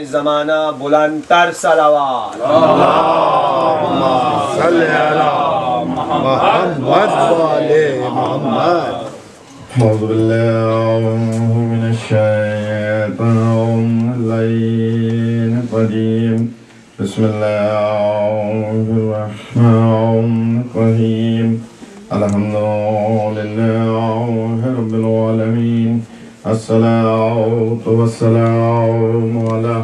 زمانہ بلند تر صلوات اللہم صلی علی محمد وعلی محمد. اعوذ باللہ من الشیطان اللعین الرجیم. بسم اللہ الرحمن الرحیم. الحمد للہ رب العالمین. الصلاة والسلام على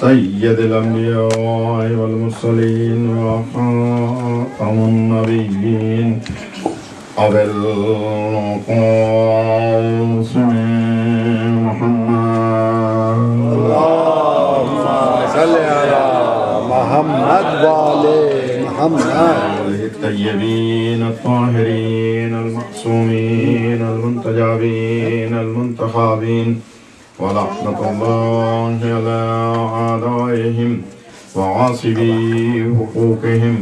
سید الانبیاء والمرسلین وخاتم النبیین ابی القاسم محمد. اللہم صلی علی محمد وعلی محمد. الطیبین الطاہرین المعصومین المنتجبین المنتخبین ولعنۃ اللہ علی اعدائہم وعاصبی حقوقہم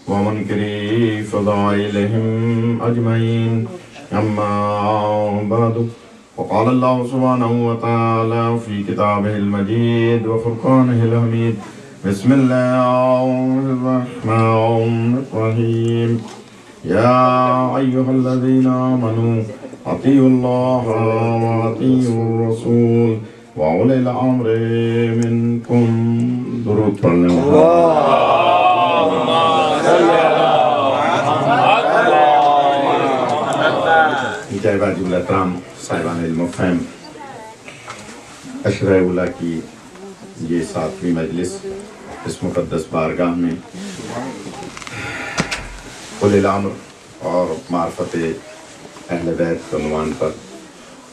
ومنکری فضائلہم اجمعین. اما بعد وقال اللہ سبحانہ وتعالی فی کتابہ المجید وفرقانہ الحمید. بسم اللہ الرحمن الرحیم. یا ایہا الذین آمنوا اطیعوا اللہ واطیعوا الرسول واولی الامر منکم. درود پڑھنے جائبہ جملہ احترام صاحبان علم و فہم، عشرہ اولیٰ کی یہ 7ویں مجلس اس مقدس بارگاہ میں اولی الامر اور معرفت اہل بیت کے عنوان پر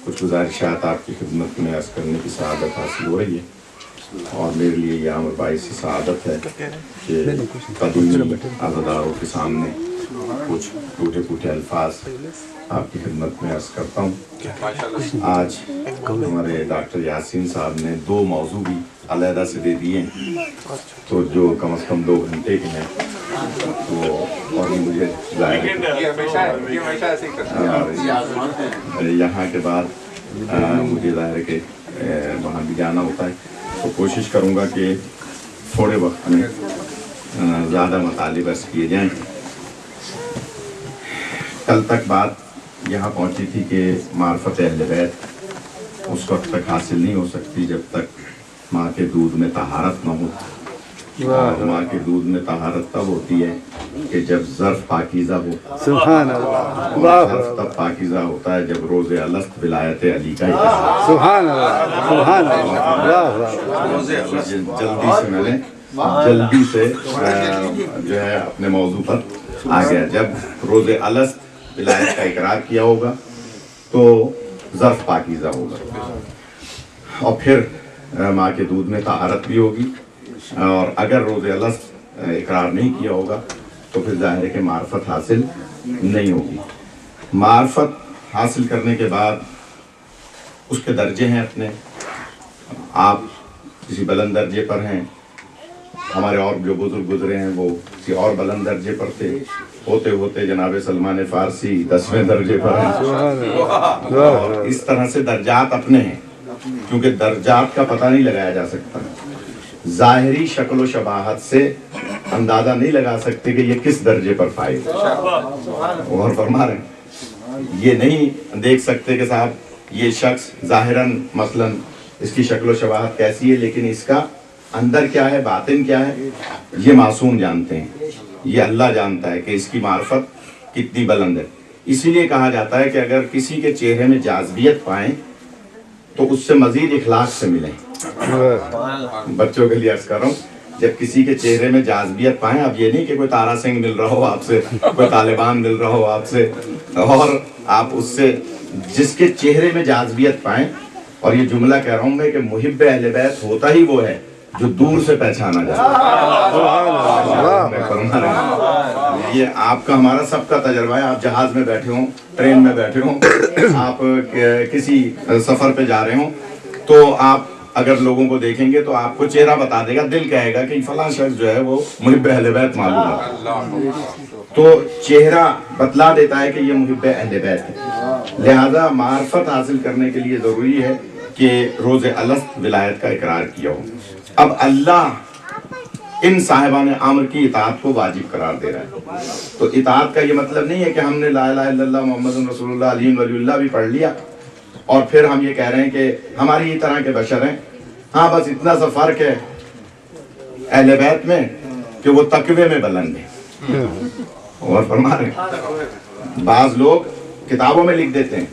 کچھ گزارشات آپ کی خدمت میں عرض کرنے کی سعادت حاصل ہو رہی ہے، اور میرے لیے یہ امر باعث سعادت ہے کہ قدیمی عزاداروں کے سامنے کچھ ٹوٹے پھوٹے الفاظ آپ کی خدمت میں عرض کرتا ہوں. آج ہمارے ڈاکٹر یاسین صاحب نے 2 موضوع بھی علیحدہ سے دے دیے ہیں، تو جو کم از کم 2 گھنٹے کے ہیں، تو اور مجھے ظاہر یہاں کے بعد مجھے ظاہر ہے کہ وہاں بھی جانا ہوتا ہے، تو کوشش کروں گا کہ تھوڑے وقت میں زیادہ مطالب عرض کیے جائیں. کل تک بات یہاں پہنچی تھی کہ معرفت اہل بیت اس وقت تک حاصل نہیں ہو سکتی جب تک ماں کے دودھ میں طہارت نہ ہو. اور ماں کے دودھ میں طہارت تب ہوتی ہے کہ جب ظرف پاکیزہ ہو. سبحان اللہ. ظرف تب پاکیزہ ہوتا ہے جب روز الست ولایت علی کا سبحان اللہ. سبحان اللہ. جلدی سے میں نے جلدی سے جو ہے اپنے موضوع پر آ گیا. جب روز الست ولایت کا اقرار کیا ہوگا تو ظرف پاکیزہ ہوگا، اور پھر ماں کے دودھ میں طہارت بھی ہوگی. اور اگر روز الست اقرار نہیں کیا ہوگا تو پھر ظاہر ہے کہ معرفت حاصل نہیں ہوگی. معرفت حاصل کرنے کے بعد اس کے درجے ہیں اپنے. آپ کسی بلند درجے پر ہیں، ہمارے اور جو بزرگ گزرے ہیں وہ کسی اور بلند درجے پر تھے، ہوتے ہوتے جناب سلمان فارسی 10ویں درجے پر ہیں. اور اس طرح سے درجات اپنے ہیں، کیونکہ درجات کا پتہ نہیں لگایا جا سکتا. ظاہری شکل و شباہت سے اندازہ نہیں لگا سکتے کہ یہ کس درجے پر فائز ہے. اور فرما رہے ہیں یہ نہیں دیکھ سکتے کہ صاحب یہ شخص ظاہراً مثلاً اس کی شکل و شباہت کیسی ہے، لیکن اس کا اندر کیا ہے، باطن کیا ہے، یہ معصوم جانتے ہیں. یہ اللہ جانتا ہے کہ اس کی معرفت کتنی بلند ہے. اسی لیے کہا جاتا ہے کہ اگر کسی کے چہرے میں جاذبیت پائیں تو اس سے مزید اخلاق سے ملیں. بچوں کے لیے عرض کر رہا ہوں، جب کسی کے چہرے میں جاذبیت پائیں، اب یہ نہیں کہ کوئی تارا سنگھ مل رہا ہو آپ سے، کوئی طالبان مل رہا ہو آپ سے، اور آپ اس سے جس کے چہرے میں جاذبیت پائیں. اور یہ جملہ کہہ رہا ہوں میں کہ محب اہل بیت ہوتا ہی وہ ہے جو دور سے پہچانا جاتا ہے. یہ آپ کا ہمارا سب کا تجربہ ہے. آپ جہاز میں بیٹھے ہوں، ٹرین میں بیٹھے ہوں، آپ کسی سفر پہ جا رہے ہوں، تو آپ اگر لوگوں کو دیکھیں گے تو آپ کو چہرہ بتا دے گا، دل کہے گا کہ فلاں شخص جو ہے وہ محب اہل بیت معلوم ہے. تو چہرہ بتلا دیتا ہے کہ یہ محب اہل بیت ہے. لہذا معرفت حاصل کرنے کے لیے ضروری ہے کہ کہ روز الست ولایت کا اقرار کیا ہو. اب اللہ ان صاحبان عمر کی اطاعت کو واجب قرار دے رہا ہے. تو اطاعت کا یہ مطلب نہیں ہے کہ ہم نے لا الہ الا اللہ محمد رسول اللہ علی ولی اللہ بھی پڑھ لیا اور پھر ہم یہ کہہ رہے ہیں کہ ہماری ہی طرح کے بشر ہیں. ہاں بس اتنا سا فرق ہے اہل بیت میں کہ وہ تقوی میں بلند ہیں. اور فرما رہے ہیں بعض لوگ کتابوں میں لکھ دیتے ہیں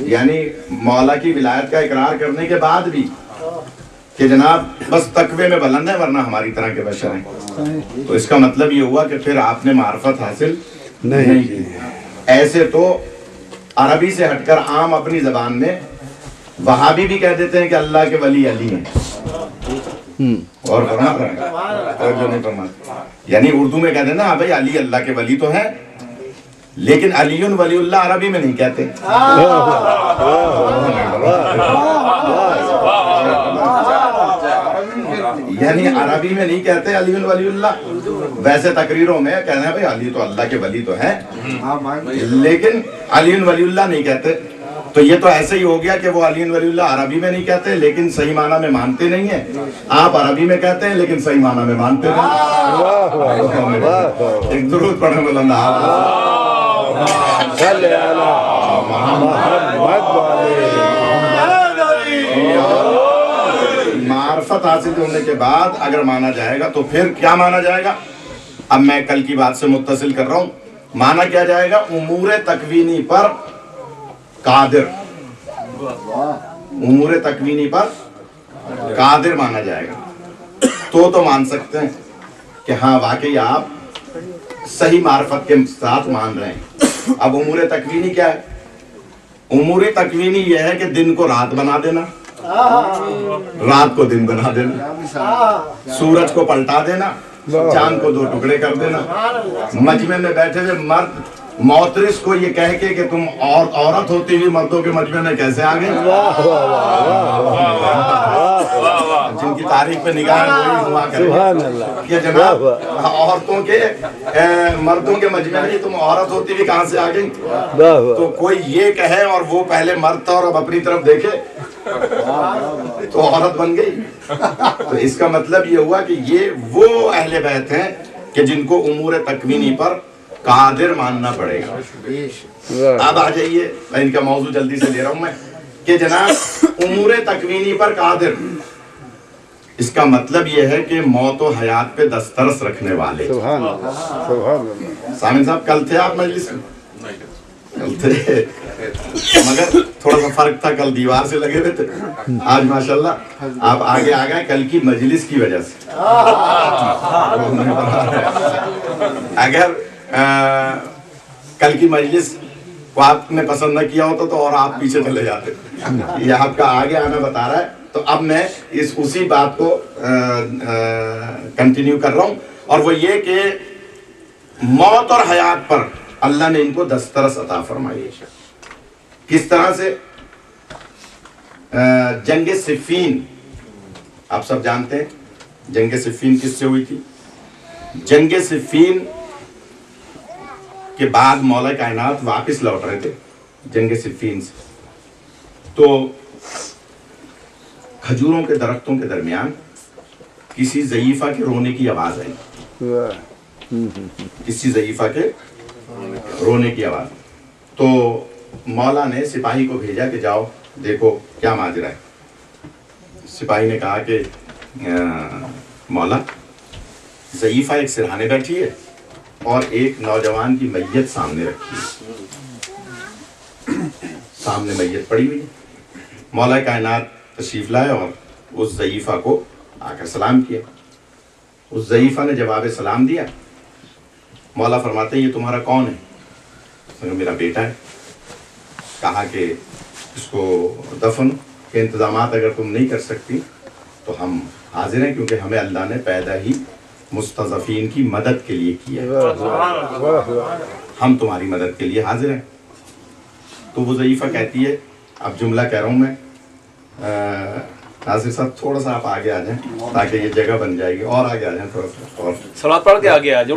یعنی مولا کی ولایت کا اقرار کرنے کے بعد بھی کہ جناب بس تقوی میں بلند ہے ورنہ ہماری طرح کے بشر ہیں. تو اس کا مطلب یہ ہوا کہ پھر آپ نے معرفت حاصل نہیں کی. ایسے تو عربی سے ہٹ کر عام اپنی زبان میں وہابی بھی کہہ دیتے ہیں کہ اللہ کے ولی علی ہیں. اور فرما رہے ہیں اور جو نہیں فرماتے یعنی اردو میں کہتے ہیں نا بھائی علی اللہ کے ولی تو ہیں لیکن علی ولی اللہ عربی میں نہیں کہتے. یعنی عربی میں نہیں کہتے علی ولی اللہ. ویسے تقریروں میں کہتے ہیں بھائی علی تو اللہ کے ولی تو ہیں لیکن علی ولی اللہ نہیں کہتے. تو یہ تو ایسے ہی ہو گیا کہ وہ علی ولی اللہ عربی میں نہیں کہتے لیکن صحیح معنی میں مانتے نہیں ہیں. آپ عربی میں کہتے ہیں لیکن صحیح معنی میں مانتے نہیں. ایک درود پڑھیں بلند معرفت حاصل ہونے کے بعد اگر مانا جائے گا تو پھر کیا مانا جائے گا. اب میں کل کی بات سے متصل کر رہا ہوں. مانا کیا جائے گا امور تکوینی پر قادر. امور تکوینی پر قادر مانا جائے گا. تو مان سکتے ہیں کہ ہاں واقعی آپ صحیح معرفت کے ساتھ مان رہے ہیں. اب امور تکوینی کیا ہے؟ امور تکوینی یہ ہے کہ دن کو رات بنا دینا, رات کو دن بنا دینا, سورج کو پلٹا دینا, چاند کو 2 ٹکڑے کر دینا. مجمع میں بیٹھے ہوئے مرد معترض کو یہ کہہ کے کہ تم عورت ہوتی ہوئی مردوں کے مجمع میں کیسے آ گئے, جن کی تاریخ پہ نگاہ وہی ہوا کرے کہ جناب عورتوں کے مردوں کے مجمع میں تم عورت ہوتی ہوئی کہاں سے آ گئی. تو کوئی یہ کہے اور وہ پہلے مرد تھا اور اب اپنی طرف دیکھے تو عورت بن گئی. تو اس کا مطلب یہ ہوا کہ یہ وہ اہل بیت ہیں کہ جن کو امور تکوینی پر قادر ماننا پڑے گا. اب آ جائیے میں ان کا موضوع جلدی سے لے رہا ہوں میں کہ جناب امور تکوینی پر قادر اس کا مطلب یہ ہے کہ موت و حیات پہ دسترس رکھنے والے. سبحان اللہ سبحان اللہ. سامن صاحب کل تھے آپ مجلس میں؟ کل تھے مگر تھوڑا سا فرق تھا, کل دیوار سے لگے ہوئے تھے, آج ماشاءاللہ آپ آگے آ گئے کل کی مجلس کی وجہ سے. اگر کل کی مجلس کو آپ نے پسند نہ کیا ہوتا تو اور آپ پیچھے چلے جاتے. یہ آپ کا آگے آنا بتا رہا ہے. تو اب میں اسی بات کو کنٹینیو کر رہا ہوں اور وہ یہ کہ موت اور حیات پر اللہ نے ان کو دسترس عطا فرمائی. کس طرح سے؟ جنگ صفین آپ سب جانتے ہیں. جنگ صفین کس سے ہوئی تھی؟ جنگ صفین کے بعد مولا کائنات واپس لوٹ رہے تھے جنگ صفین سے. تو کھجوروں کے درختوں کے درمیان کسی ضعیفہ کے رونے کی آواز آئی. کسی ضعیفہ کے رونے کی آواز. تو مولا نے سپاہی کو بھیجا کہ جاؤ دیکھو کیا ماجرا ہے. سپاہی نے کہا کہ مولا ضعیفہ ایک سرہانے بیٹھی ہے اور ایک نوجوان کی میت سامنے رکھی ہے. سامنے میت پڑی ہوئی ہے. مولا کائنات تشریف لائے اور اس ضعیفہ کو آ کر سلام کیا. اس ضعیفہ نے جواب سلام دیا. مولا فرماتے ہیں یہ تمہارا کون ہے؟ میرا بیٹا ہے. کہا کہ اس کو دفن کے انتظامات اگر تم نہیں کر سکتی تو ہم حاضر ہیں کیونکہ ہمیں اللہ نے پیدا ہی مستضعفین کی مدد کے لیے کیا ہے, ہم تمہاری مدد کے لیے حاضر ہیں. تو وہ ضعیفہ کہتی ہے, اب جملہ کہہ رہا ہوں میں, ناصر صاحب تھوڑا سا آپ آگے آ جائیں تاکہ یہ جگہ بن جائے گی, اور آگے آ جائیں تھوڑا سا, اور صلوات پڑھ کے آگے آ جاؤ.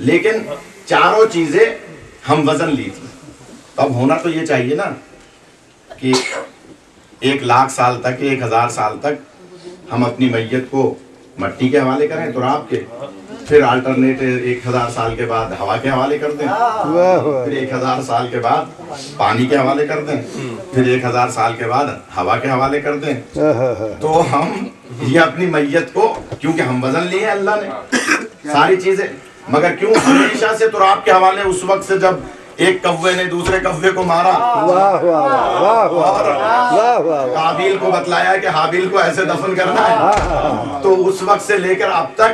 لیکن چاروں چیزیں ہم وزن لی تھی. تو اب ہونا تو یہ چاہیے نا کہ 1,00,000 سال تک 1,000 سال تک ہم اپنی میت کو مٹی کے حوالے کریں تراب کے, پھر آلٹرنیٹ 1,000 سال کے بعد ہوا کے حوالے کر دیں, پھر 1,000 سال کے بعد پانی کے حوالے کر دیں, پھر 1,000 سال کے بعد ہوا کے حوالے کر دیں. تو ہم یہ اپنی میت کو, کیونکہ ہم وزن لیے ہیں اللہ نے ساری چیزیں, مگر کیوں ہمیشہ سے تراب کے حوالے اس وقت سے جب ایک کوے نے دوسرے کوے کو مارا اور قابیل کو بتلایا کہ حابیل کو ایسے دفن کرنا ہے, تو اس وقت سے لے کر اب تک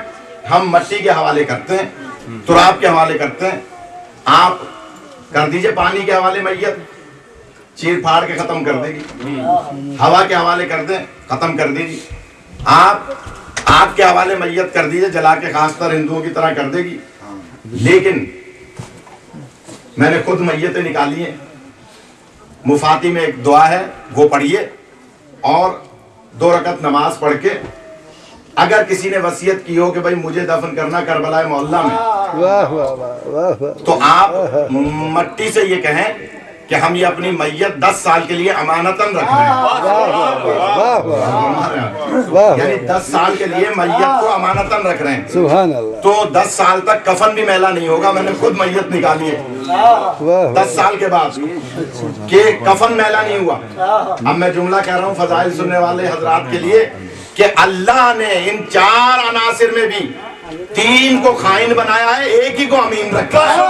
ہم مٹی کے حوالے کرتے ہیں, تراب کے حوالے کرتے ہیں. آپ کر دیجئے پانی کے حوالے میت, چیر پھاڑ کے ختم کر دے گی. ہوا کے حوالے کر دیں, ختم کر دیجیے. آپ آگ کے حوالے میت کر دیجئے, جلا کے خاص طور ہندوؤں کی طرح کر دے گی. لیکن میں نے خود میتیں نکالی ہیں. مفاتی میں ایک دعا ہے, وہ پڑھیے اور 2 رکعت نماز پڑھ کے اگر کسی نے وصیت کی ہو کہ بھائی مجھے دفن کرنا کربلا محلہ میں, تو آپ مٹی سے یہ کہیں کہ ہم یہ اپنی میت 10 سال کے لیے امانتاً رکھ رہے ہیں, یعنی 10 سال کے لیے میت کو امانتاً رکھ رہے ہیں. سبحان اللہ. تو 10 سال تک کفن بھی میلا نہیں ہوگا. میں نے خود میت نکالی ہے 10 سال کے بعد کہ کفن میلا نہیں ہوا. اب میں جملہ کہہ رہا ہوں فضائل سننے والے حضرات کے لیے کہ اللہ نے ان 4 عناصر میں بھی 3 کو خائن بنایا ہے, ایک ہی کو امین رکھا ہے.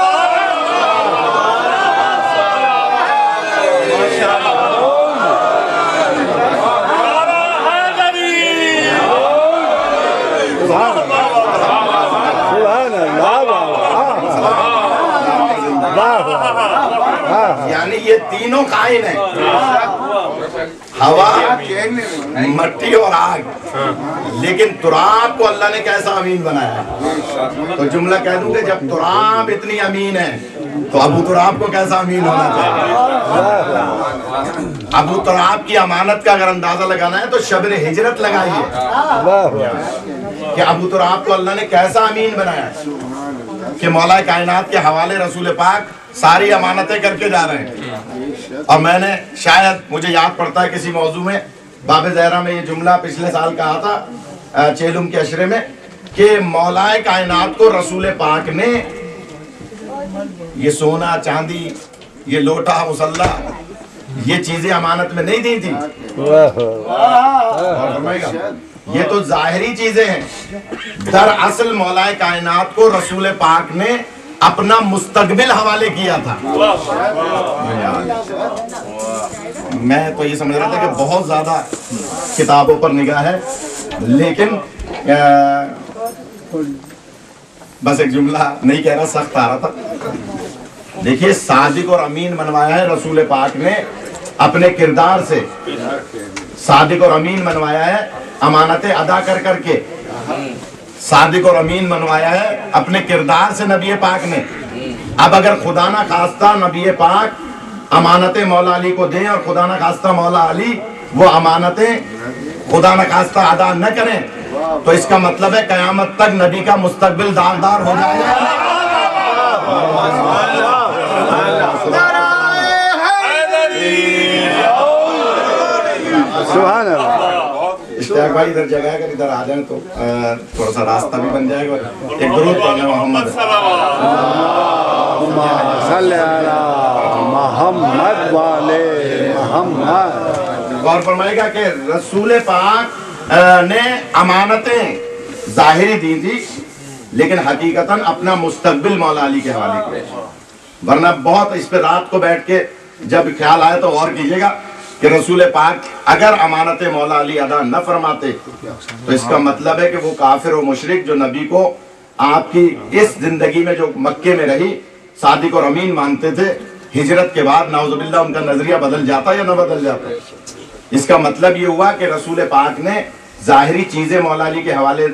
یعنی یہ تینوں خائن ہیں, ہوا, مٹی اور آگ. لیکن تراب کو اللہ نے کیسا امین بنایا ہے. تو جملہ کہہ دوں کہ جب تراب اتنی امین ہے تو ابو تراب کو کیسا امین ہونا چاہیے. ابو تراب کی امانت کا اگر اندازہ لگانا ہے تو شبر ہجرت لگائیے کہ ابو تراب کو اللہ نے کیسا امین بنایا ہے کہ مولا کائنات کے حوالے رسول پاک ساری امانتیں کر کے جا رہے ہیں. اور میں نے شاید مجھے یاد پڑتا ہے کسی موضوع میں باب زہرا میں یہ جملہ پچھلے سال کہا تھا چیلم کے اشرے میں کہ مولا کائنات کو رسول پاک نے یہ سونا چاندی, یہ لوٹا مسلح, یہ چیزیں امانت میں نہیں دی تھی. یہ تو ظاہری چیزیں ہیں. دراصل مولا کائنات کو رسول پاک نے اپنا مستقبل حوالے کیا تھا. میں تو یہ سمجھ رہا تھا کہ بہت زیادہ کتابوں پر نگاہ ہے, لیکن بس ایک جملہ نہیں کہہ رہا, سخت آ رہا تھا. دیکھیے صادق اور امین منوایا ہے رسول پاک نے اپنے کردار سے. صادق اور امین منوایا ہے امانتیں ادا کر کر کے. صادق اور امین منوایا ہے اپنے کردار سے نبی پاک نے. اب اگر خدا نہ خواستہ نبی پاک امانتیں مولا علی کو دیں اور خدا نہ خواستہ مولا علی وہ امانتیں خدا نہ خواستہ ادا نہ کریں, تو اس کا مطلب ہے قیامت تک نبی کا مستقبل داغدار ہو جائے گا. سبحان اللہ. اشتیاق بھائی ادھر جگہ اگر ادھر آ جائیں تو تھوڑا سا راستہ بھی بن جائے گا. ایک درود پڑھنا محمد صلی علی محمد والے محمد. غور فرمائے گا کہ رسول پاک نے امانتیں ظاہری دی تھی لیکن حقیقتاً اپنا مستقبل مولا علی کے حوالے کیا. ورنہ بہت اس پہ رات کو بیٹھ کے جب خیال آئے تو غور کیجیے گا کہ رسول پاک اگر امانت مولا علی ادا نہ فرماتے تو اس کا مطلب ہے کہ وہ کافر و مشرک جو نبی کو آپ کی اس زندگی میں جو مکے میں رہی صادق اور امین مانتے تھے, ہجرت کے بعد نعوذ باللہ ان کا نظریہ بدل جاتا یا نہ بدل جاتا. اس کا مطلب یہ ہوا کہ رسول پاک نے ظاہری چیزیں مولا علی کے حوالے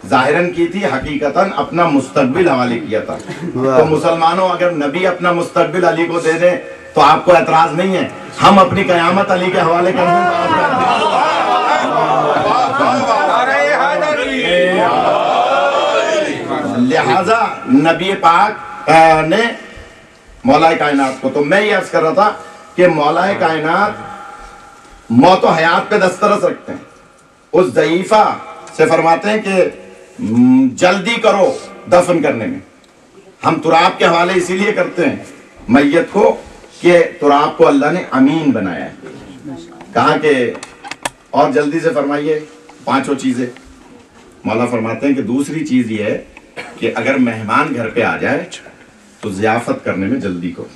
ظاہراً کی تھی, حقیقتاً اپنا مستقبل حوالے کیا تھا. تو مسلمانوں اگر نبی اپنا مستقبل علی کو دے دیں تو آپ کو اعتراض نہیں ہے, ہم اپنی قیامت علی کے حوالے کر دیں. لہذا نبی پاک نے مولا کائنات کو، تو میں یہ عرض کر رہا تھا کہ مولا کائنات موت و حیات پہ دسترس رکھتے ہیں. اس ضعیفہ سے فرماتے ہیں کہ جلدی کرو دفن کرنے میں. ہم تراب کے حوالے اسی لیے کرتے ہیں میت کو کہ تراب کو اللہ نے امین بنایا ہے. کہا کہ اور جلدی سے فرمائیے 5 چیزیں. مولا فرماتے ہیں کہ دوسری چیز یہ ہے کہ اگر مہمان گھر پہ آ جائے تو ضیافت کرنے میں جلدی کرو.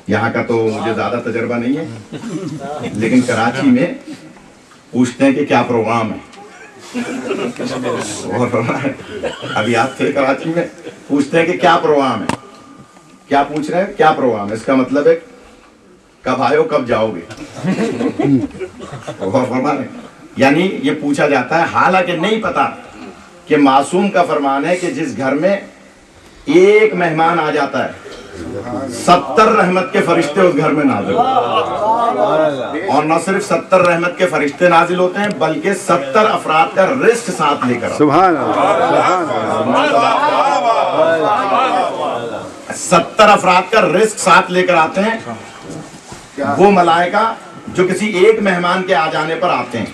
یہاں کا تو مجھے زیادہ تجربہ نہیں ہے، لیکن کراچی میں پوچھتے ہیں کہ کیا پروگرام ہے. ابھی آپ تھے کراچی میں، پوچھتے ہیں کہ کیا پروگرام ہے. کیا پوچھ رہے ہیں؟ کیا پروگرام ہے. اس کا مطلب ہے کب آئے ہو، کب جاؤ گے. یعنی یہ پوچھا جاتا ہے، حالانکہ نہیں پتا کہ معصوم کا فرمان ہے کہ جس گھر میں ایک مہمان آ جاتا ہے 70 رحمت کے فرشتے اس گھر میں نازل ہوتے ہیں. اور نہ صرف 70 رحمت کے فرشتے نازل ہوتے ہیں بلکہ 70 افراد کا رزق ساتھ لے کر. سبحان اللہ. 70 افراد کا رزق ساتھ لے کر آتے ہیں وہ ملائکہ جو کسی ایک مہمان کے آ جانے پر آتے ہیں.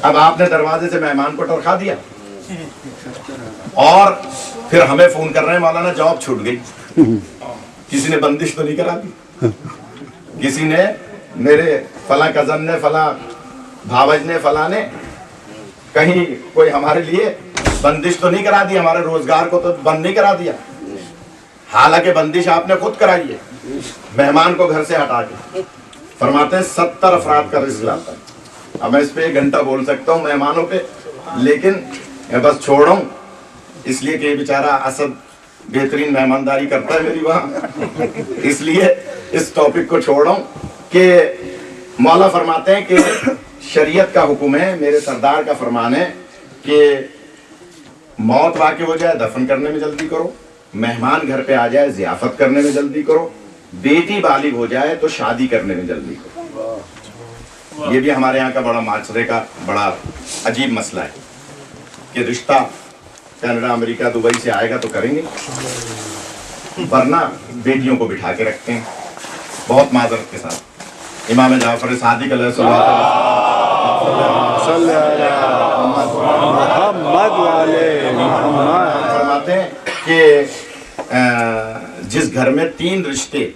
اب آپ نے دروازے سے مہمان کو ٹرکھا دیا اور پھر ہمیں فون کر رہے ہیں مولانا جاب چھوٹ گئی. کسی نے بندش تو نہیں کرا دی؟ کسی نے میرے فلاں کزن نے، فلاں بھاوج نے، فلاں نے کہیں کوئی ہمارے لیے بندش تو نہیں کرا دی، ہمارے روزگار کو تو بند نہیں کرا دیا. حالانکہ بندش آپ نے خود کرائی ہے مہمان کو گھر سے ہٹا کے. فرماتے ہیں 70 افراد کا رزق لاتا ہے. اب میں اس پہ 1 گھنٹہ بول سکتا ہوں مہمانوں پہ، لیکن میں بس چھوڑ رہا ہوں اس لیے کہ بیچارہ اسد بہترین مہمانداری کرتا ہے میری وہاں، اس لیے اس ٹاپک کو چھوڑ رہا ہوں. کہ مولا فرماتے ہیں کہ شریعت کا حکم ہے، میرے سردار کا فرمان ہے کہ موت واقع ہو جائے دفن کرنے میں جلدی کرو، مہمان گھر پہ آ جائے ضیافت کرنے میں جلدی کرو، بیٹی بالغ ہو جائے تو شادی کرنے میں جلدی کرو. یہ بھی ہمارے یہاں کا بڑا معاشرے کا بڑا عجیب مسئلہ ہے کہ رشتہ کینیڈا، امریکہ، دبئی سے آئے گا تو کریں گے، ورنہ بیٹیوں کو بٹھا کے رکھتے ہیں. بہت معذرت کے ساتھ امام جعفر صادق علیہ السلام فرماتے ہیں کہ جس گھر میں 3 رشتے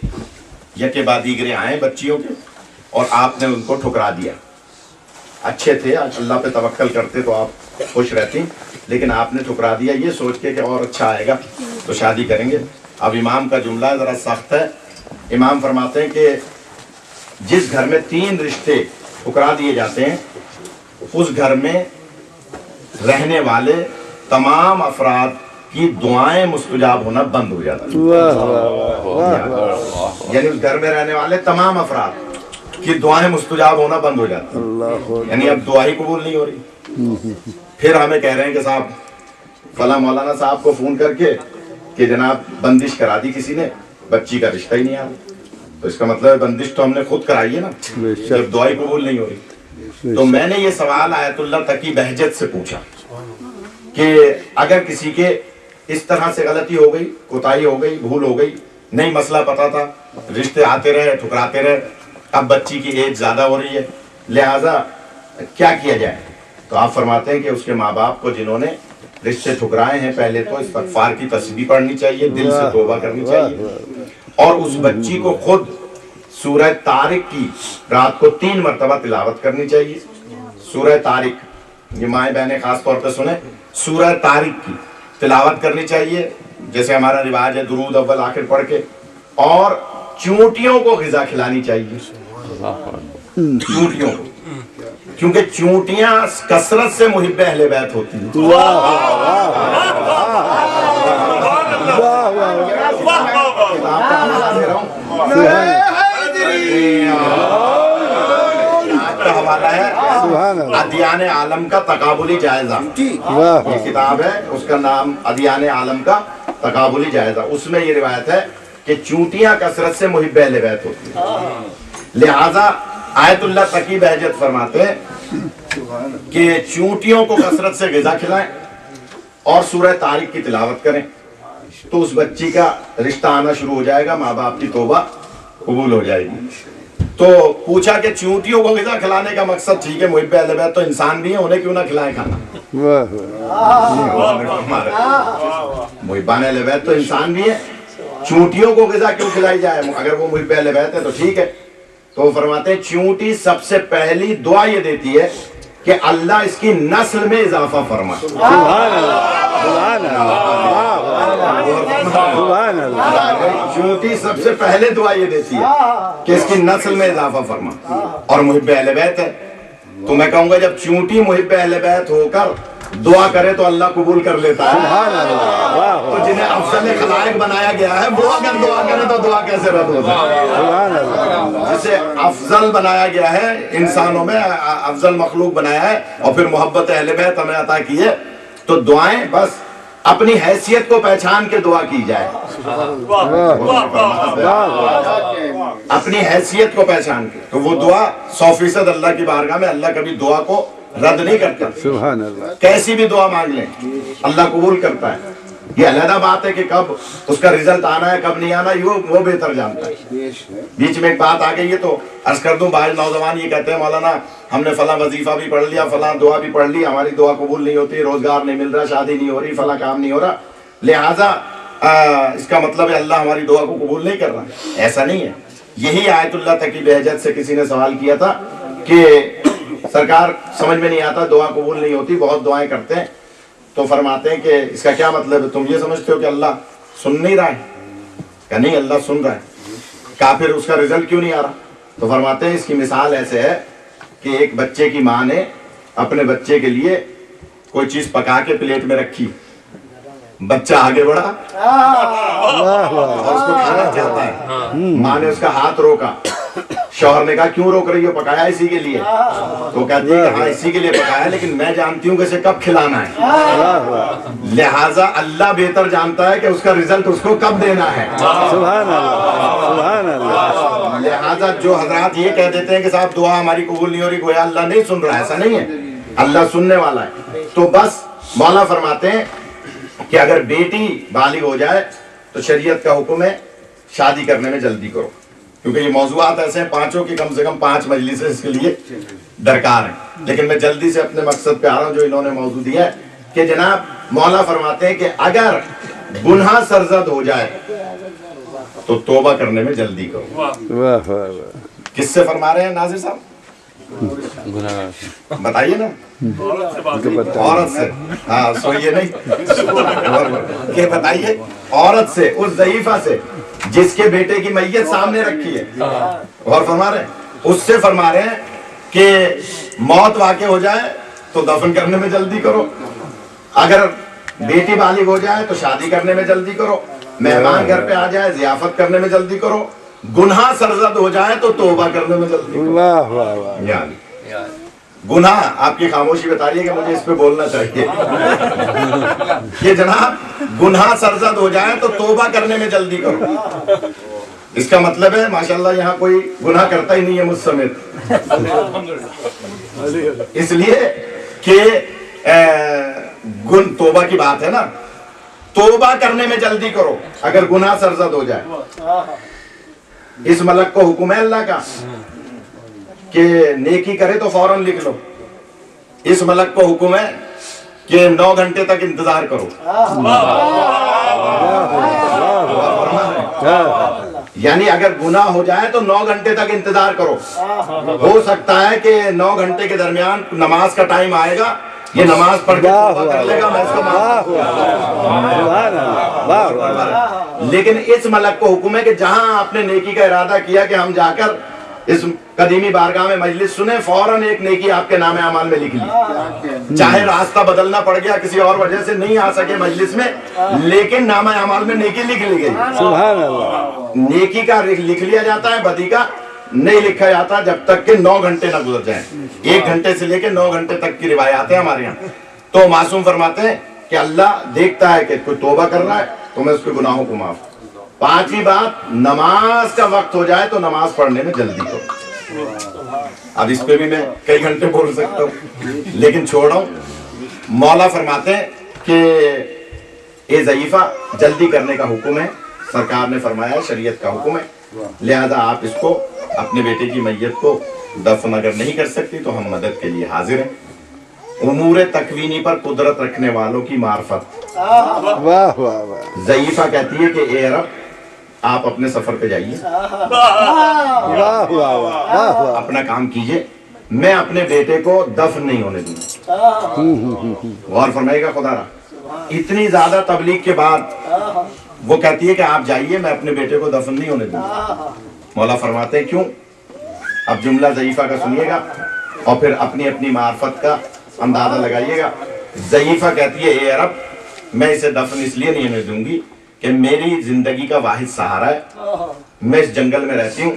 یکے بعد دیگرے آئے بچیوں کے اور آپ نے ان کو ٹھکرا دیا. اچھے تھے، اللہ پہ توکل کرتے تو آپ خوش رہتی، لیکن آپ نے ٹھکرا دیا یہ سوچ کے کہ اور اچھا آئے گا تو شادی کریں گے. اب امام کا جملہ ذرا سخت ہے. امام فرماتے ہیں کہ جس گھر میں 3 رشتے ٹھکرا دیے جاتے ہیں اس گھر میں رہنے والے تمام افراد کی دعائیں مستجاب ہونا بند ہو جاتا ہے. یعنی اس گھر میں رہنے والے تمام افراد کی دعائیں مستجاب ہونا بند ہو جاتی ہیں. یعنی اب دعا ہی قبول نہیں ہو رہی. پھر ہمیں کہہ رہے ہیں کہ صاحب فلاں مولانا صاحب کو فون کر کے کہ جناب بندش کرا دی کسی نے، بچی کا رشتہ ہی نہیں آ رہا. تو اس کا مطلب ہے بندش تو ہم نے خود کرائی ہے نا، جب دعا ہی قبول نہیں ہو رہی. تو میں نے یہ سوال آیت اللہ تقی بہجت سے پوچھا کہ اگر کسی کے اس طرح سے غلطی ہو گئی، کوتاہی ہو گئی، بھول ہو گئی، نہیں مسئلہ پتا تھا، رشتے آتے رہے ٹھکراتے رہے، اب بچی کی ایج زیادہ ہو رہی ہے، لہٰذا کیا کیا جائے؟ تو آپ فرماتے ہیں کہ اس کے ماں باپ کو جنہوں نے رشتے ٹھکرائے ہیں پہلے تو استغفار کی تسبیح پڑھنی چاہیے، دل سے توبہ کرنی چاہیے، اور اس بچی کو خود سورہ طارق کی رات کو 3 مرتبہ تلاوت کرنی چاہیے. سورہ طارق، یہ مائیں بہنیں خاص طور پہ سنیں، سورہ طارق کی تلاوت کرنی چاہیے جیسے ہمارا رواج ہے درود اول آخر پڑھ کے، اور چونٹیوں کو غذا کھلانی چاہیے. چونٹیوں کو، کیونکہ چونٹیاں کثرت سے محب اہل بیت ہوتی ہیں. کا حوالہ ہے ادیان عالم کا تقابلی جائزہ. یہ کتاب ہے، اس کا نام ادیان عالم کا تقابلی جائزہ. اس میں یہ روایت ہے کہ چونٹیاں کثرت سے محب اہل بیت ہوتی ہیں. لہذا آیت اللہ تقی بہجت فرماتے ہیں کہ چونٹیوں کو کثرت سے غذا کھلائیں اور سورہ طارق کی تلاوت کریں تو اس بچی کا رشتہ آنا شروع ہو جائے گا, ماں باپ کی توبہ قبول ہو جائے گی. تو پوچھا کہ چونٹیوں کو غذا کھلانے کا مقصد ٹھیک ہے, محب اہل بیت تو انسان بھی ہیں, انہیں کیوں نہ کھلائیں کھانا؟ محبان اہل بیت تو انسان بھی ہیں, چونٹیوں کو غذا کیوں کھلائی جائے؟ اگر وہ محب اہل بیت ہے تو ٹھیک ہے. تو وہ فرماتے ہیں چونٹی سب سے پہلی دعا یہ دیتی ہے کہ اللہ اس کی نسل میں اضافہ فرمائے. سبحان اللہ, سبحان اللہ. چونٹی سب سے پہلے دعا یہ دیتی ہے کہ اس کی نسل میں اضافہ فرما, اور محب اہل بیت ہے. تو میں کہوں گا جب چونٹی محب اہل بیت ہو کر دعا کرے تو اللہ قبول کر لیتا ہے. سبحان اللہ. تو جنہیں افضل خلائق بنایا گیا ہے وہ اگر دعا کرے تو دعا کیسے رد ہو جائے؟ سبحان اللہ. جسے افضل بنایا گیا ہے, انسانوں میں افضل مخلوق بنایا ہے, اور پھر محبت اہل بیت ہمیں عطا کی ہے, تو دعائیں بس اپنی حیثیت کو پہچان کے دعا کی جائے. اپنی حیثیت کو پہچان کے, تو وہ دعا 100% اللہ کی بارگاہ میں, اللہ کبھی دعا کو رد نہیں کرتا. سبحان اللہ. کیسی بھی دعا مانگ لیں اللہ قبول کرتا ہے. یہ علیحدہ بات ہے کہ کب اس کا رزلٹ آنا ہے کب نہیں آنا وہ بہتر جانتا ہے. بیچ میں ایک بات آ گئی ہے تو عرض کر دوں, بعض نوجوان یہ کہتے ہیں مولانا ہم نے فلاں وظیفہ بھی پڑھ لیا, فلاں دعا بھی پڑھ لی, ہماری دعا قبول نہیں ہوتی, روزگار نہیں مل رہا, شادی نہیں ہو رہی, فلاں کام نہیں ہو رہا, لہٰذا اس کا مطلب ہے اللہ ہماری دعا کو قبول نہیں کر رہا. ایسا نہیں ہے. یہی آیت اللہ تقی بہجت سے کسی نے سوال کیا تھا کہ سرکار سمجھ میں نہیں آتا, دعا قبول نہیں ہوتی, بہت دعائیں کرتے ہیں, تو فرماتے ہیں کہ اس کا کیا مطلب ہے؟ تم یہ سمجھتے ہو کہ اللہ سن نہیں رہا ہے؟ کہ نہیں, اللہ سن رہا ہے. کہا پھر اس کا رزلٹ کیوں نہیں آ رہا؟ تو فرماتے ہیں اس کی مثال ایسے ہے کہ ایک بچے کی ماں نے اپنے بچے کے لیے کوئی چیز پکا کے پلیٹ میں رکھی, بچہ آگے بڑھا اور اس کو کھانا چاہتا ہے, ماں نے اس کا ہاتھ روکا, شوہر نے کہا کیوں روک رہی ہو, پکایا اسی کے لیے. تو کہتی ہے کہ ہاں اسی کے لیے پکایا, لیکن میں جانتی ہوں کہ اسے کب کھلانا ہے, لہٰذا اللہ بہتر جانتا ہے کہ اس کا رزلٹ اس کو کب دینا ہے. سبحان اللہ, سبحان اللہ. لہٰذا جو حضرات یہ کہہ دیتے ہیں کہ صاحب دعا ہماری قبول نہیں ہو رہی, گویا اللہ نہیں سن رہا, ایسا نہیں ہے, اللہ سننے والا ہے. تو بس مولا فرماتے ہیں کہ اگر بیٹی بالغ ہو جائے تو شریعت کا حکم ہے شادی کرنے میں جلدی کرو, کیونکہ یہ موضوعات ایسے ہیں پانچوں کی کم سے کم 5 مجلسیں اس کے لیے درکار ہیں. لیکن میں جلدی سے اپنے مقصد پہ آ رہا ہوں جو انہوں نے موضوع دیا ہے کہ جناب مولا فرماتے ہیں کہ اگر گناہ سرزد ہو جائے تو توبہ کرنے میں جلدی کرو. واہ واہ واہ. کس سے فرما رہے ہیں ناظر صاحب؟ بتائیے نا. عورت سے. ہاں سوئیے نہیں کہ بتائیے عورت سے, اس ضعیفہ سے جس کے بیٹے کی میت سامنے رکھی ہے, اور فرما رہے ہیں اس سے فرما رہے ہیں کہ موت واقع ہو جائے تو دفن کرنے میں جلدی کرو, اگر بیٹی بالغ ہو جائے تو شادی کرنے میں جلدی کرو, مہمان گھر پہ آ جائے ضیافت کرنے میں جلدی کرو, گناہ سرزد ہو جائے تو توبہ کرنے میں جلدی کرو. واہ واہ واہ. یعنی گناہ, آپ کی خاموشی بتا رہی ہے کہ مجھے اس پہ بولنا چاہیے کہ جناب گناہ سرزد ہو جائے تو توبہ کرنے میں جلدی کرو. اس کا مطلب ہے ماشاءاللہ یہاں کوئی گناہ کرتا ہی نہیں ہے مجھ سمیت, اس لیے کہ توبہ کی بات ہے نا, توبہ کرنے میں جلدی کرو اگر گناہ سرزد ہو جائے. اس ملک کو حکم ہے اللہ کا کہ نیکی کرے تو فوراً لکھ لو, اس ملک کو حکم ہے کہ 9 گھنٹے تک انتظار کرو. یعنی اگر گناہ ہو جائے تو 9 گھنٹے تک انتظار کرو. ہو سکتا ہے کہ 9 گھنٹے کے درمیان نماز کا ٹائم آئے گا, یہ نماز پڑھ کے توبہ کر لے گا, میں اس کو معاف. لیکن اس ملک کو حکم ہے کہ جہاں آپ نے نیکی کا ارادہ کیا کہ ہم جا کر اس قدیمی بارگاہ میں مجلس سنیں, فوراً ایک نیکی آپ کے نام اعمال میں لکھ لی, چاہے راستہ بدلنا پڑ گیا, کسی اور وجہ سے نہیں آ سکے مجلس میں, لیکن نام اعمال میں نیکی لکھ لی گئی. سبحان اللہ. نیکی کا لکھ لیا جاتا ہے, بدی کا نہیں لکھا جاتا جب تک کہ 9 گھنٹے نہ گزر جائیں. 1 گھنٹے سے لے کے 9 گھنٹے تک کی روایات ہیں ہمارے یہاں. تو معصوم فرماتے ہیں کہ اللہ دیکھتا ہے کہ کوئی توبہ کر رہا ہے تو میں اس کے گناہوں کو معاف. 5ویں بات, نماز کا وقت ہو جائے تو نماز پڑھنے میں جلدی کرو. اب اس پہ بھی میں کئی گھنٹے بول سکتا ہوں لیکن چھوڑ رہا ہوں. مولا فرماتے ہیں کہ اے ضعیفہ جلدی کرنے کا حکم ہے، سرکار نے فرمایا شریعت کا حکم ہے، لہذا آپ اس کو اپنے بیٹے کی میت کو دفن اگر نہیں کر سکتی تو ہم مدد کے لیے حاضر ہیں۔ امور تکوینی پر قدرت رکھنے والوں کی معرفت۔ واہ واہ واہ ضعیفہ کہتی ہے کہ اے رب آپ اپنے سفر پہ جائیے، واہ واہ واہ واہ اپنا کام کیجئے، میں اپنے بیٹے کو دفن نہیں ہونے دوں گا۔ غور فرمائے گا خدا را، اتنی زیادہ تبلیغ کے بعد وہ کہتی ہے کہ آپ جائیے، میں اپنے بیٹے کو دفن نہیں ہونے دوں گا۔ مولا فرماتے ہیں کیوں؟ اب جملہ ضعیفہ کا سنیے گا اور پھر اپنی اپنی معرفت کا اندازہ لگائیے گا۔ ضعیفہ کہتی ہے اے رب میں اسے دفن اس لیے نہیں ہونے دوں گی کہ میری زندگی کا واحد سہارا ہے، میں اس جنگل میں رہتی ہوں،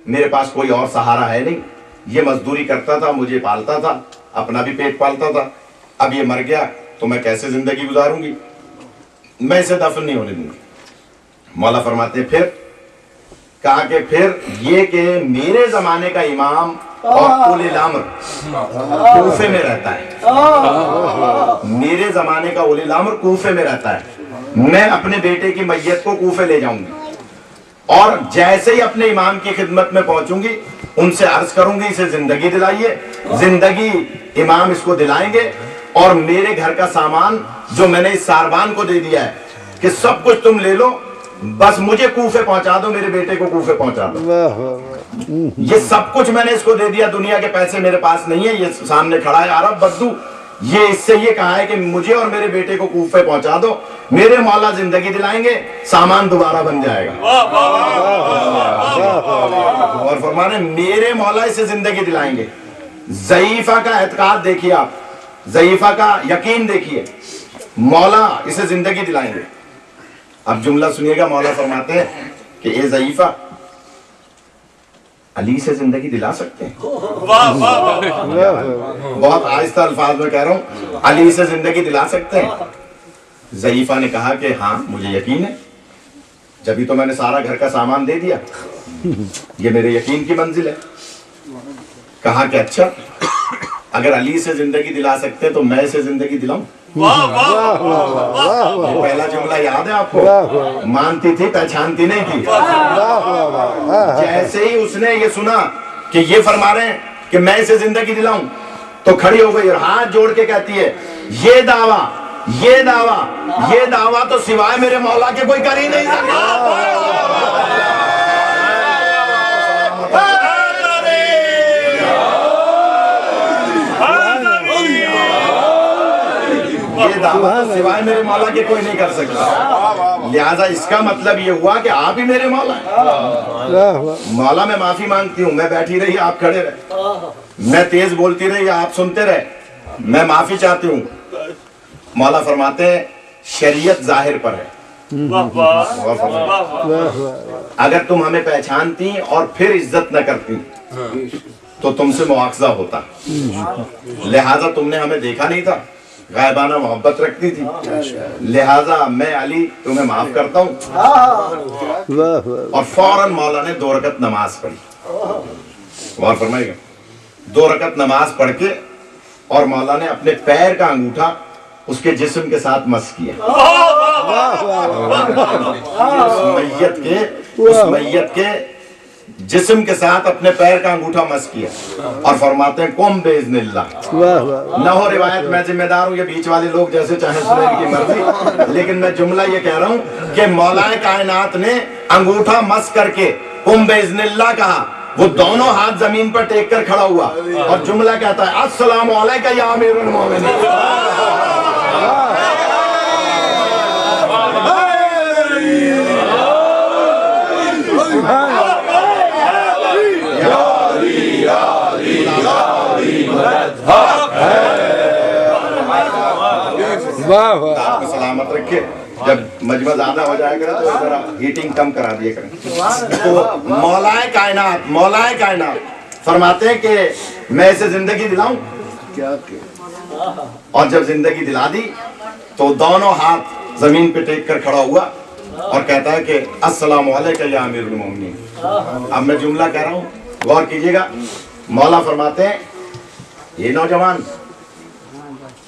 میرے پاس کوئی اور سہارا ہے نہیں، یہ مزدوری کرتا تھا، مجھے پالتا تھا، اپنا بھی پیٹ پالتا تھا، اب یہ مر گیا تو میں کیسے زندگی گزاروں گی، میں اسے دفن نہیں ہونے دوں گی۔ مولا فرماتے ہیں پھر کہا کہ پھر یہ کہ میرے زمانے کا امام اور اولی الامر کوفے میں رہتا ہے، میرے زمانے کا اولی الامر کوفے میں رہتا ہے، میں اپنے بیٹے کی میت کو کوفے لے جاؤں گی اور جیسے ہی اپنے امام کی خدمت میں پہنچوں گی ان سے عرض کروں گی اسے زندگی دلائیے، زندگی امام اس کو دلائیں گے، اور میرے گھر کا سامان جو میں نے اس ساربان کو دے دیا ہے کہ سب کچھ تم لے لو، بس مجھے کوفے پہنچا دو، میرے بیٹے کو کوفے پہنچا دو، واہ واہ یہ سب کچھ میں نے اس کو دے دیا، دنیا کے پیسے میرے پاس نہیں ہے، یہ سامنے کھڑا ہے عرب بدو، یہ اس سے یہ کہا ہے کہ مجھے اور میرے بیٹے کو کوفے پہنچا دو، میرے مولا زندگی دلائیں گے، سامان دوبارہ بن جائے گا، اور فرمانے میرے مولا اسے زندگی دلائیں گے۔ ضعیفہ کا اعتقاد دیکھیے آپ، ضعیفہ کا یقین دیکھیے، مولا اسے زندگی دلائیں گے۔ اب جملہ سنیے گا، مولا فرماتے ہیں کہ اے ضعیفہ علی سے زندگی دلا سکتے ہیں؟ بہت آہستہ الفاظ میں کہہ رہا ہوں، علی سے زندگی دلا سکتے ہیں؟ ضعیفہ نے کہا کہ ہاں مجھے یقین ہے، جبھی تو میں نے سارا گھر کا سامان دے دیا، یہ میرے یقین کی منزل ہے۔ کہا کہ اچھا اگر علی سے زندگی دلا سکتے تو میں اسے زندگی دلاؤں؟ پہلا جملہ یاد ہے آپ کو؟ مانتی تھی پہچانتی نہیں تھی۔ جیسے ہی اس نے یہ سنا کہ یہ فرما رہے ہیں کہ میں اسے زندگی دلاؤں تو کھڑی ہو گئی اور ہاتھ جوڑ کے کہتی ہے یہ دعویٰ تو سوائے میرے مولا کے کوئی کر ہی نہیں سکتا۔ یہ دعویٰ تو سوائے میرے مولا کے کوئی نہیں کر سکتا، لہذا اس کا مطلب یہ ہوا کہ آپ ہی میرے مولا ہیں۔ مولا میں معافی مانگتی ہوں، میں بیٹھی رہی آپ کھڑے رہے، میں تیز بولتی رہی آپ سنتے رہے، میں معافی چاہتی ہوں۔ مولا فرماتے ہیں شریعت ظاہر پر ہے، اگر تم ہمیں پہچانتی اور پھر عزت نہ کرتی تو تم سے مواخذہ ہوتا، لہذا تم نے ہمیں دیکھا نہیں تھا، غائبانہ محبت رکھتی تھی، لہذا میں علی تمہیں معاف کرتا ہوں۔ اور فوراً مولا نے 2 رکعت نماز پڑھی، غور فرمائے گا، 2 رکعت نماز پڑھ کے اور مولا نے اپنے پیر کا انگوٹھا اس کے جسم کے ساتھ مس کیا، اس میت کے جسم کے ساتھ اپنے پیر کا انگوٹھا مس کیا اور فرماتے ہیں قم باذن اللہ۔ نہ ہو روایت، میں ذمہ دار ہوں، یہ بیچ والے لوگ جیسے چاہیں سنیں ان کی مرضی، لیکن میں جملہ یہ کہہ رہا ہوں کہ مولا کائنات نے انگوٹھا مس کر کے قم باذن اللہ کہا، وہ دونوں ہاتھ زمین پر ٹیک کر کھڑا ہوا اور جملہ کہتا ہے السلام علیکم یا امیر المومنین۔ آپ کو سلامت رکھے، جب مجمع زیادہ ہو جائے گا تو ذرا ہیٹنگ کم کرا دیے کریں۔ تو مولا کائنات فرماتے ہیں کہ میں اسے زندگی دلاؤں، اور جب زندگی دلا دی تو دونوں ہاتھ زمین پہ ٹیک کر کھڑا ہوا اور کہتا ہے کہ السلام علیکم یا امیر المومنین۔ اب میں جملہ کہہ رہا ہوں، غور کیجئے گا، مولا فرماتے ہیں یہ نوجوان